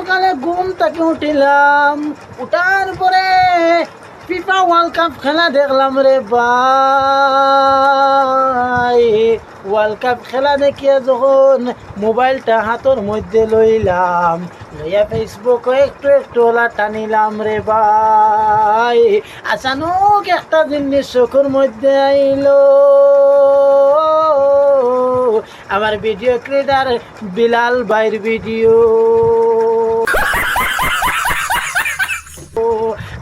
সকালে ঘুম থেকে উঠিলাম, উঠার পরে ফিফা ওয়ার্ল্ড কাপ খেলা দেখলাম রে ভাই। ওয়ার্ল্ড কাপ খেলা দেখিয়া যখন মোবাইলটা হাতের মধ্যে লইলাম, লইয়া ফেসবুকে একটু একটু ওলা টানিলাম রে ভাই। আচানক একটা জিনিস চোখের মধ্যে আইলো, আমার ভিডিও ক্রিয়েটার বিলাল ভাইয়ের ভিডিও।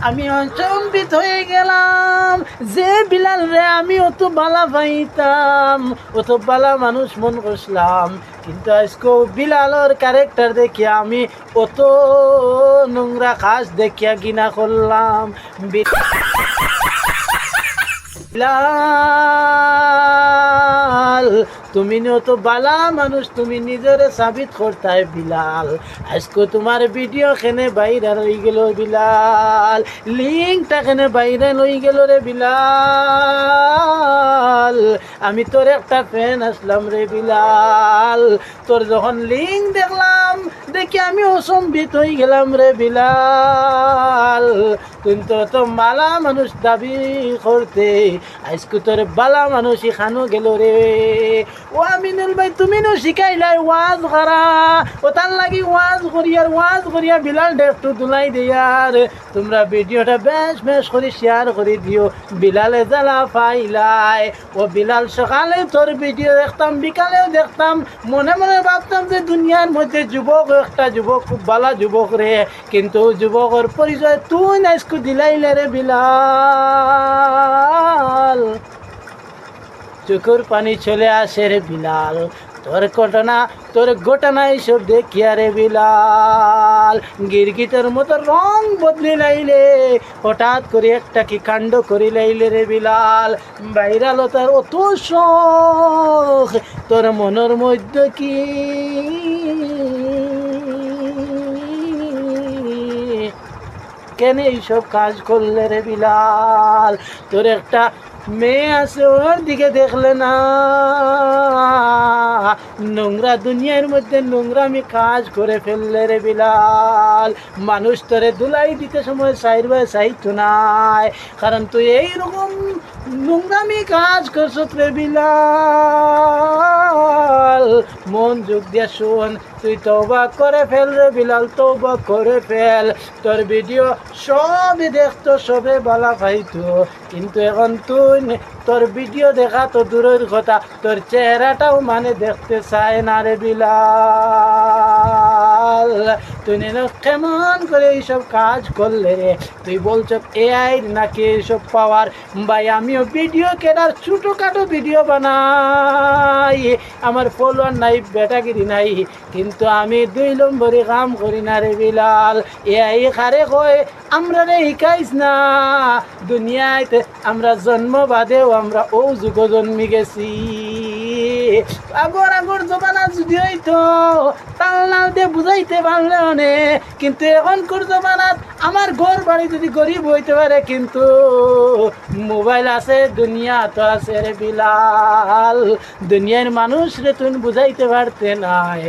আমি অচম্বিত হয়ে গেলাম যে বিলাল রে আমি অত বালা পাইতাম, অত বালা মানুষ মন করছিলাম, কিন্তু আজকে বিলালর ক্যারেক্টার দেখিয়া আমি অত নোংরা কাজ দেখিয়া ঘৃণা করলাম। বিলাল তুমি তো বালা মানুষ, তুমি নিজের সাবিত করতাই বিলাল। আজকে তোমার ভিডিও খেনে ভাইরাল হয়ে গেল বিলাল, লিঙ্কটা খেনে ভাইরাল হয়ে গেল রে বিলাল। আমি তোর একটা ফ্যান আসলাম রে বিলাল, তোর যখন লিঙ্ক দেখলাম দেখি আমি অসম্বিত হয়ে গেলাম রে বিলাল। তুই তো বালা মানুষ দাবি করতে, আজকে তোর বালা মানুষ এখানো গেল রে। ও আমিনুল ভাই তুমি নো শিখাইলাই ওয়াজ করা, ও তার লাগি ওয়াজ করিয়া বিলাল একটু দুলাই দিয়ার। তোমরা ভিডিওটা বেশ বেশ করে শেয়ার করে দিও, বিলালে জ্বালা পাইলাই। ও বিলাল সকালে তোর ভিডিও দেখতাম, বিকালেও দেখতাম, মনে মনে ভাবতাম যে দুনিয়ার মধ্যে যুবক একটা যুবক খুব ভালো যুবক রে, কিন্তু যুবকের পরিচয় তুই আজকে দিলাইলে রে বিলাল। চোখের পানি চলে আসে রে বিলাল, তোর ঘটনা এইসব দেখিয়া রে বিলাল। গিরগিটের মতো রং বদলি লাইলে, হঠাৎ করে একটা কি কাণ্ড করি লাইলে রে বিলাল। ভাইরাল তার অত শখ, তোর মনের মধ্যে কি কেন এইসব কাজ করলে রে বিলাল? তোর একটা মেয়ে আছে, ওর দিকে দেখলে না নোংরা দুনিয়ার মধ্যে নোংরামি কাজ করে ফেললে রে বিলাল। মানুষ তোরে দুলাই দিতে সময় চাইতো নাই, কারণ তুই এইরকম নোংরামি কাজ করছ রে বিলাল। মন যোগ দিয়া শোন, তুই তওবা করে ফেল রে বিলাল, তওবা করে ফেল। তোর ভিডিও সবে দেখতো, সবে বালা পাইতো, কিন্তু এখন তুই তোর ভিডিও দেখা তো দূরের কথা, তোর চেহারাটাও মানে দেখতে চায় না রে বিলাল। তুই কেমন করে এইসব কাজ করলে রে? তুই বলছ এআই নাকি এইসব পাওয়ার? ভাই আমিও ভিডিও কেনার ছোটোখাটো ভিডিও বানাই, আমার ফলোয়ার নাই, বেটাগিরি নাই, কিন্তু আমি 2 নম্বরে কাম করি না রে বিলাল। এআই খারে কয় আমরা রে শিকাইস না, দুনিয়াতে আমরা জন্ম বাদেও আমরা ও যুগ জন্মি গেছি। আগর জমানা যদি হইতো তাল্লা দিয়ে বুঝাইতে পারলে অনেক, কিন্তু এখনকার জমানাত আমার ঘর বাড়ি যদি গরিব হইতে পারে, কিন্তু মোবাইল আছে, দুনিয়া তো আছে রে বিলাল। দুনিয়ার মানুষ রে তুমি বুঝাইতে পারতে নাই।